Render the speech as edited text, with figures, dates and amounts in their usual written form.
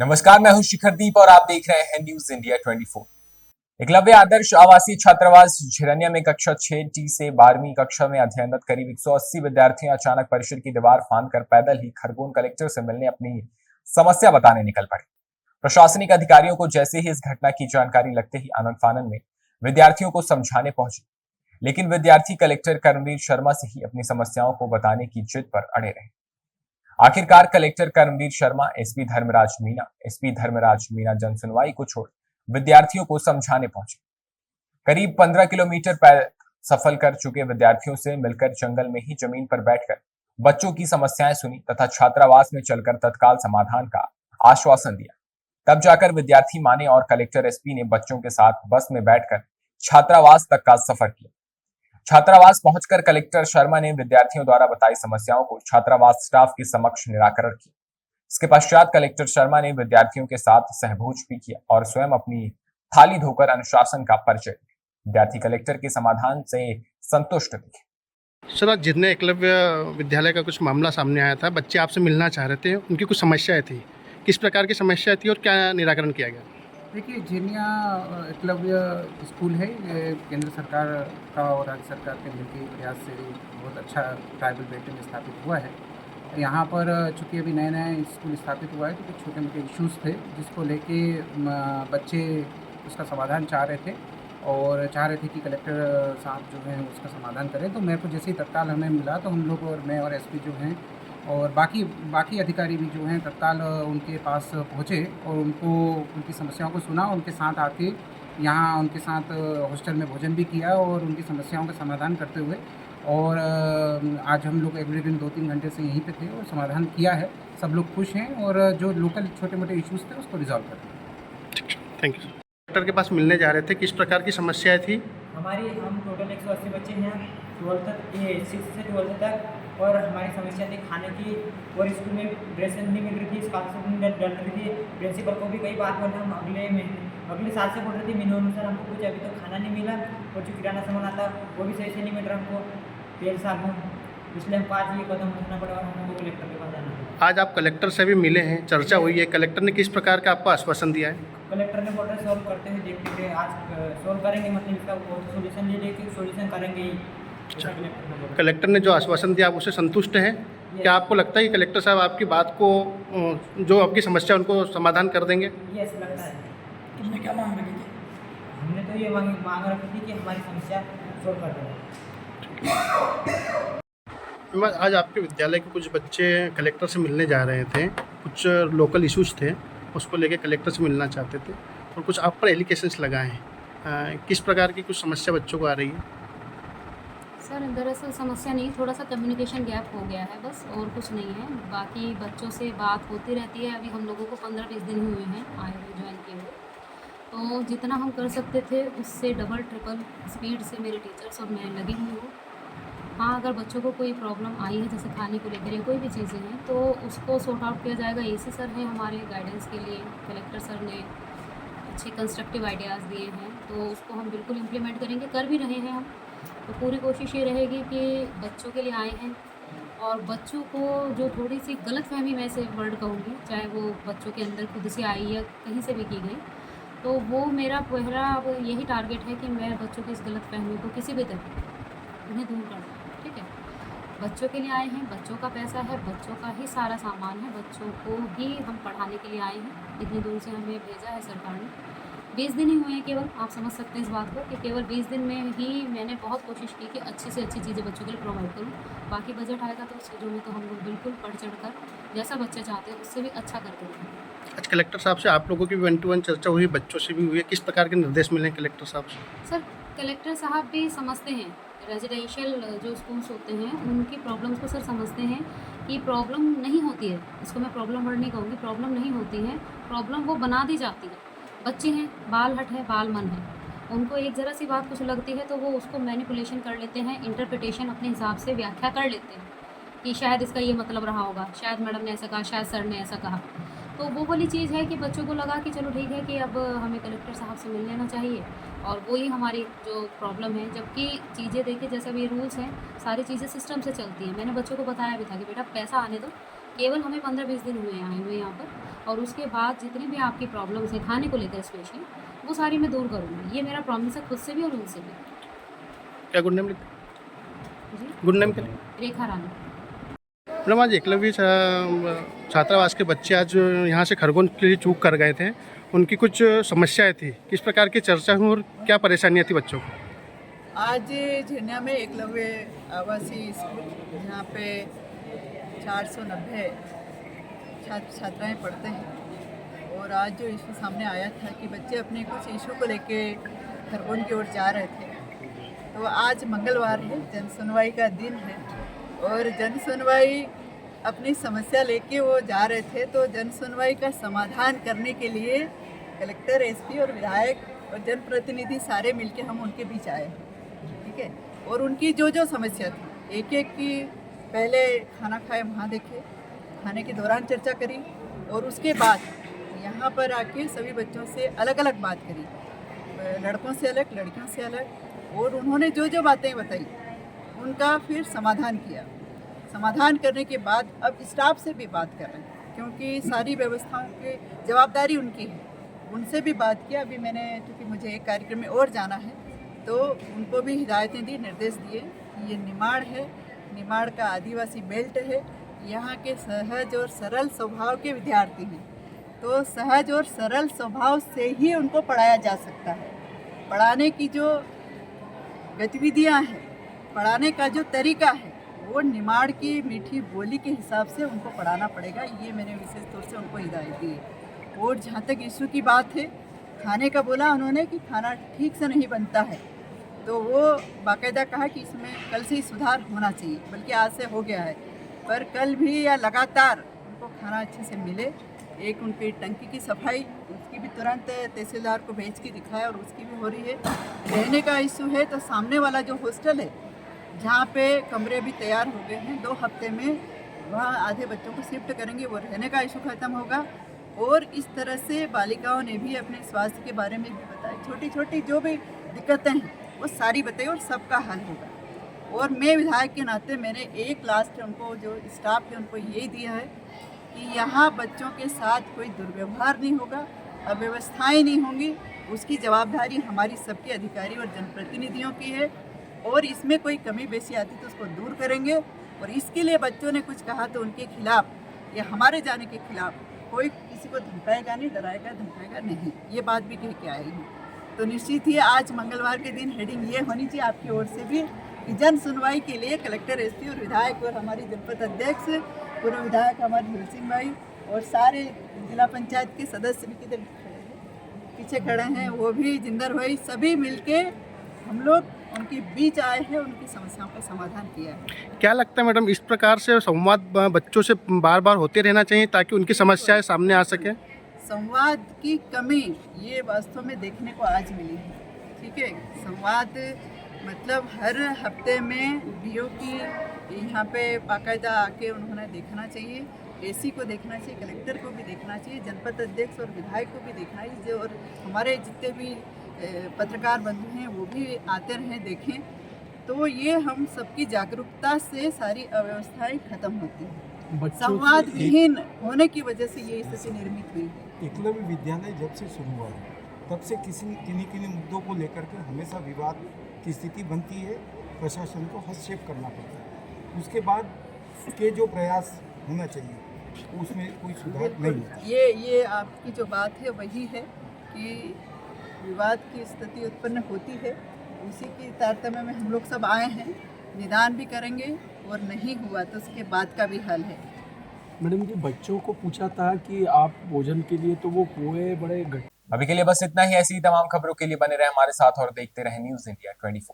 नमस्कार, मैं हूं शिखरदीप और आप देख रहे हैं न्यूज इंडिया 24। एकलव्य आदर्श आवासीय छात्रावास झिरनिया में कक्षा 6 से 12वीं कक्षा में अध्ययनरत करीब 180 विद्यार्थी अचानक परिसर की दीवार फांदकर पैदल ही खरगोन कलेक्टर से मिलने अपनी समस्या बताने निकल पड़े। प्रशासनिक अधिकारियों को जैसे ही इस घटना की जानकारी लगते ही आनंद फानन में विद्यार्थियों को समझाने पहुंचे, लेकिन विद्यार्थी कलेक्टर कर्मवीर शर्मा से ही अपनी समस्याओं को बताने की जिद पर अड़े रहे। आखिरकार कलेक्टर कर्मवीर शर्मा एसपी धर्मराज मीणा जनसुनवाई को छोड़ विद्यार्थियों को समझाने पहुंचे। करीब 15 किलोमीटर सफल कर चुके विद्यार्थियों से मिलकर जंगल में ही जमीन पर बैठकर बच्चों की समस्याएं सुनी तथा छात्रावास में चलकर तत्काल समाधान का आश्वासन दिया। तब जाकर विद्यार्थी माने और कलेक्टर एसपी ने बच्चों के साथ बस में बैठकर छात्रावास तक का सफर किया। छात्रावास पहुंचकर कलेक्टर शर्मा ने विद्यार्थियों द्वारा बताई समस्याओं को छात्रावास स्टाफ के समक्ष निराकरण किया। इसके पश्चात कलेक्टर शर्मा ने विद्यार्थियों के साथ सहभोज भी किया और स्वयं अपनी थाली धोकर अनुशासन का परिचय दिया। विद्यार्थी कलेक्टर के समाधान से संतुष्ट दिखे। सर, आज जितने एकलव्य विद्यालय का कुछ मामला सामने आया था, बच्चे आपसे मिलना चाह रहे थे, उनकी कुछ समस्याएं थी। किस प्रकार की समस्या थी और क्या निराकरण किया गया? देखिए, झिरनिया एकलव्य स्कूल है। ये केंद्र सरकार का और राज्य सरकार के मिलकर प्रयास से बहुत अच्छा ट्राइबल बेल्ट में स्थापित हुआ है। यहाँ पर चूँकि अभी नया नया स्कूल स्थापित हुआ है तो कुछ छोटे मोटे इश्यूज़ थे जिसको लेके बच्चे उसका समाधान चाह रहे थे और चाह रहे थे कि कलेक्टर साहब जो हैं उसका समाधान करें। तो मेरे को जैसे ही तत्काल हमें मिला तो हम लोग और मैं और एसपी जो हैं और बाकी अधिकारी भी जो हैं तत्काल उनके पास पहुँचे और उनको उनकी समस्याओं को सुना। उनके साथ आके यहाँ उनके साथ हॉस्टल में भोजन भी किया और उनकी समस्याओं का समाधान करते हुए और आज हम लोग अगले दिन 2-3 घंटे से यहीं पे थे और समाधान किया है। सब लोग खुश हैं और जो लोकल छोटे मोटे इश्यूज़ थे उसको रिजॉल्व कर दिया। Thank you. कलेक्टर के पास मिलने जा रहे थे, किस प्रकार की समस्याएं थी? हम टोटल 180 बच्चे हैं 12th तक, ये 6 से 12th तक। और हमारी समस्या थी खाने की और स्कूल में ड्रेस नहीं मिल रही थी, स्कॉलरशिप नहीं डल रही थी। प्रिंसिपल को भी कई बार बोले, हम अगले साल से बोल रहे थे मेनू अनुसार हमको कुछ अभी तक खाना नहीं मिला और जो किराना सामान आता वो भी सही से नहीं मिल रहा हमको 13 साल में। इसलिए हमको आज ये कदम उठाना पड़ा और हमको कलेक्टर के पास जाना पड़ा। आज आप कलेक्टर से भी मिले हैं, चर्चा हुई है, कलेक्टर ने किस प्रकार का आपको आश्वासन दिया है? कलेक्टर ने बोल रहे सॉल्व करते हुए देखते हुए आज सॉल्व करेंगे, मतलब इसका सोल्यूशन ले लेके सोल्यूशन करेंगे ही। अच्छा, कलेक्टर ने जो आश्वासन दिया आप उससे संतुष्ट हैं? क्या आपको लगता है कि कलेक्टर साहब आपकी बात को, जो आपकी समस्या उनको समाधान कर देंगे? यस, लगता है। तुमने क्या मांग रखी थी? हमने तो ये मांग रखी थी कि हमारी समस्या सॉल्व कर दें। आज आपके विद्यालय के कुछ बच्चे कलेक्टर से मिलने जा रहे थे, कुछ लोकल इश्यूज थे, उसको लेके कलेक्टर से मिलना चाहते थे और कुछ आप पर एलिगेशंस लगाए हैं। किस प्रकार की कुछ समस्या बच्चों को आ रही है? सर, दरअसल समस्या नहीं, थोड़ा सा कम्युनिकेशन गैप हो गया है बस, और कुछ नहीं है। बाकी बच्चों से बात होती रहती है। अभी हम लोगों को 15-20 दिन हुए हैं आए हुए, ज्वाइन किए हुए। तो जितना हम कर सकते थे उससे डबल ट्रिपल स्पीड से मेरे टीचर्स और मैं लगी हुई हूँ। हाँ, अगर बच्चों को कोई प्रॉब्लम आई है जैसे खाने को लेकर या कोई भी चीज़ें हैं तो उसको सॉर्ट आउट किया जाएगा। एसी सर हैं हमारे गाइडेंस के लिए, कलेक्टर सर ने अच्छे कंस्ट्रक्टिव आइडियाज़ दिए हैं तो उसको हम बिल्कुल इम्प्लीमेंट करेंगे, कर भी रहे हैं हम। तो पूरी कोशिश ये रहेगी कि बच्चों के लिए आए हैं और बच्चों को जो थोड़ी सी गलतफहमी, मैं से वर्ड कहूँगी, चाहे वो बच्चों के अंदर खुद से आई या कहीं से भी की गई, तो वो मेरा पहला अब यही टारगेट है कि मैं बच्चों की इस गलतफहमी को किसी भी तरह उन्हें दूर कर दूँ। ठीक है, बच्चों के लिए आए हैं, बच्चों का पैसा है, बच्चों का ही सारा सामान है, बच्चों को ही हम पढ़ाने के लिए आए हैं। इतनी दूर से हमें भेजा है सरकार ने। 20 दिन ही हुए हैं केवल, आप समझ सकते हैं इस बात को कि केवल 20 दिन में ही मैंने बहुत कोशिश की कि अच्छी से अच्छी चीज़ें बच्चों के लिए प्रोवाइड करूँ। बाकी बजट आएगा तो उस चीज़ों में तो हम लोग बिल्कुल बढ़ चढ़ कर जैसा बच्चे चाहते हैं उससे भी अच्छा करते हैं। आज कलेक्टर साहब से आप लोगों की 1-to-1 चर्चा हुई, बच्चों से भी हुई है, किस प्रकार के निर्देश मिले हैं कलेक्टर साहब से? सर, कलेक्टर साहब भी समझते हैं, रेजिडेंशियल जो स्कूल्स होते हैं उनकी प्रॉब्लम्स को सर समझते हैं कि प्रॉब्लम नहीं होती है। इसको मैं प्रॉब्लम वर्ड नहीं कहूँगी, प्रॉब्लम नहीं होती है, प्रॉब्लम वो बना दी जाती है। बच्चे हैं, बाल हट है, बाल मन है, उनको एक ज़रा सी बात कुछ लगती है तो वो उसको मैनिपुलेशन कर लेते हैं, इंटरप्रिटेशन अपने हिसाब से व्याख्या कर लेते हैं कि शायद इसका ये मतलब रहा होगा, शायद मैडम ने ऐसा कहा, शायद सर ने ऐसा कहा। तो वो वाली चीज़ है कि बच्चों को लगा कि चलो ठीक है कि अब हमें कलेक्टर साहब से मिल लेना चाहिए और वही हमारी जो प्रॉब्लम है। जबकि चीज़ें देखिए, जैसे भी रूल्स हैं, सारी चीज़ें सिस्टम से चलती हैं। मैंने बच्चों को बताया भी था कि बेटा पैसा आने दो, केवल हमें 15-20 दिन हुए हैं आए हुए यहाँ पर, और उसके बाद जितनी भी आपकी प्रॉब्लम्स हैं खाने को लेकर स्पेशली, वो सारी मैं दूर करूँगी। ये मेरा प्रॉमिस है खुद से भी और उनसे भी। क्या गुड नेम जी, गुड नेम क्या? रेखा रानी। मैडम आज एकलव्य छात्रावास के बच्चे आज यहाँ से खरगोन के लिए चूक कर गए थे, उनकी कुछ समस्याएं थी, किस प्रकार की चर्चा हुई और क्या परेशानियाँ थी बच्चों को? आज झिरनिया में एकलव्य आवासीय स्कूल जहाँ पे 490 छात्र छात्राएँ पढ़ते हैं, और आज जो इशू सामने आया था कि बच्चे अपने कुछ इशू को लेके खरगोन की ओर जा रहे थे, तो आज मंगलवार है, जन सुनवाई का दिन है, और जन सुनवाई अपनी समस्या लेके वो जा रहे थे। तो जन सुनवाई का समाधान करने के लिए कलेक्टर, एसपी और विधायक और जनप्रतिनिधि सारे मिलके हम उनके बीच आए, ठीक है। और उनकी जो जो समस्या थी एक एक की पहले खाना खाए वहाँ देखे, खाने के दौरान चर्चा करी, और उसके बाद यहाँ पर आके सभी बच्चों से अलग अलग बात करी, लड़कों से अलग, लड़कियों से अलग, और उन्होंने जो जो बातें बताई उनका फिर समाधान किया। समाधान करने के बाद अब स्टाफ से भी बात कर रहे हैं, क्योंकि सारी व्यवस्थाओं की जवाबदारी उनकी है, उनसे भी बात किया। अभी मैंने, क्योंकि मुझे एक कार्यक्रम में और जाना है, तो उनको भी हिदायतें दी, निर्देश दिए कि ये निमाड़ है, निमाड़ का आदिवासी बेल्ट है, यहाँ के सहज और सरल स्वभाव के विद्यार्थी हैं, तो सहज और सरल स्वभाव से ही उनको पढ़ाया जा सकता है। पढ़ाने की जो गतिविधियाँ हैं, पढ़ाने का जो तरीका है, वो निमाड़ की मीठी बोली के हिसाब से उनको पढ़ाना पड़ेगा। ये मैंने विशेष तौर से उनको हिदायत दी है। और जहाँ तक इशू की बात है, खाने का बोला उन्होंने कि खाना ठीक से नहीं बनता है, तो वो बाकायदा कहा कि इसमें कल से ही सुधार होना चाहिए, बल्कि आज से हो गया है, पर कल भी या लगातार उनको खाना अच्छे से मिले। एक उनकी टंकी की सफाई, उसकी भी तुरंत तहसीलदार को भेज के दिखाया, और उसकी भी हो रही है। रहने का इशू है, तो सामने वाला जो हॉस्टल है जहाँ पे कमरे भी तैयार हो गए हैं, 2 हफ्ते में वहाँ आधे बच्चों को शिफ्ट करेंगे, वो रहने का इशू ख़त्म होगा। और इस तरह से बालिकाओं ने भी अपने स्वास्थ्य के बारे में भी बताया, छोटी छोटी जो भी दिक्कतें हैं वो सारी बताई, और सबका हल होगा। और मैं विधायक के नाते मैंने एक लास्ट उनको, जो स्टाफ है उनको यही दिया है कि यहाँ बच्चों के साथ कोई दुर्व्यवहार नहीं होगा, अव्यवस्थाएँ नहीं होंगी, उसकी जवाबदारी हमारी सबके अधिकारी और जनप्रतिनिधियों की है, और इसमें कोई कमी बेसी आती तो उसको दूर करेंगे। और इसके लिए बच्चों ने कुछ कहा तो उनके खिलाफ या हमारे जाने के खिलाफ कोई किसी को धमकाएगा नहीं, डराएगा धमकाएगा नहीं, ये बात भी कह के आई हूँ। तो निश्चित ही आज मंगलवार के दिन हेडिंग ये होनी चाहिए आपकी ओर से भी कि जन सुनवाई के लिए कलेक्टर, एसपी और विधायक, और हमारी जनपद अध्यक्ष, पूर्व विधायक हमारे धीर सिंह भाई, और सारे जिला पंचायत के सदस्य भी किधर पीछे खड़े हैं, वो भी जिंदर भाई, सभी मिलके हम लोग उनके बीच आए हैं, उनकी समस्याओं का समाधान किया है। क्या लगता है मैडम, इस प्रकार से संवाद बच्चों से बार बार होते रहना चाहिए ताकि उनकी समस्याएं सामने आ सके? संवाद की कमी ये वास्तव में देखने को आज मिली है, ठीक है। संवाद मतलब हर हफ्ते में बीओ की यहाँ पे बाकायदा आके उन्होंने देखना चाहिए, एसी को देखना चाहिए, कलेक्टर को भी देखना चाहिए, जनपद अध्यक्ष और विधायक को भी देखना चाहिए, और हमारे जितने भी पत्रकार बंधु हैं वो भी आते रहें, देखें, तो ये हम सबकी जागरूकता से सारी अव्यवस्थाएं खत्म होती हैं। संवाद विहीन होने की वजह से ये स्थिति निर्मित हुई है। एकलव्य विद्यालय जब से शुरू हुआ है तब से किन्हीं मुद्दों को लेकर के हमेशा विवाद की स्थिति बनती है, प्रशासन को हस्तक्षेप करना पड़ता है। उसके बाद के जो प्रयास होना चाहिए उसमें कोई सुधार नहीं होता। ये आपकी जो बात है वही है कि विवाद की स्थिति उत्पन्न होती है, उसी की तारतम्य में हम लोग सब आए हैं, निदान भी करेंगे, और नहीं हुआ तो उसके बाद का भी हल है। मैडम जी, बच्चों को पूछा था कि आप भोजन के लिए, तो वो पोहे बड़े अभी के लिए बस इतना ही। ऐसी ही तमाम खबरों के लिए बने रहे हमारे साथ और देखते रहे न्यूज़ इंडिया 24।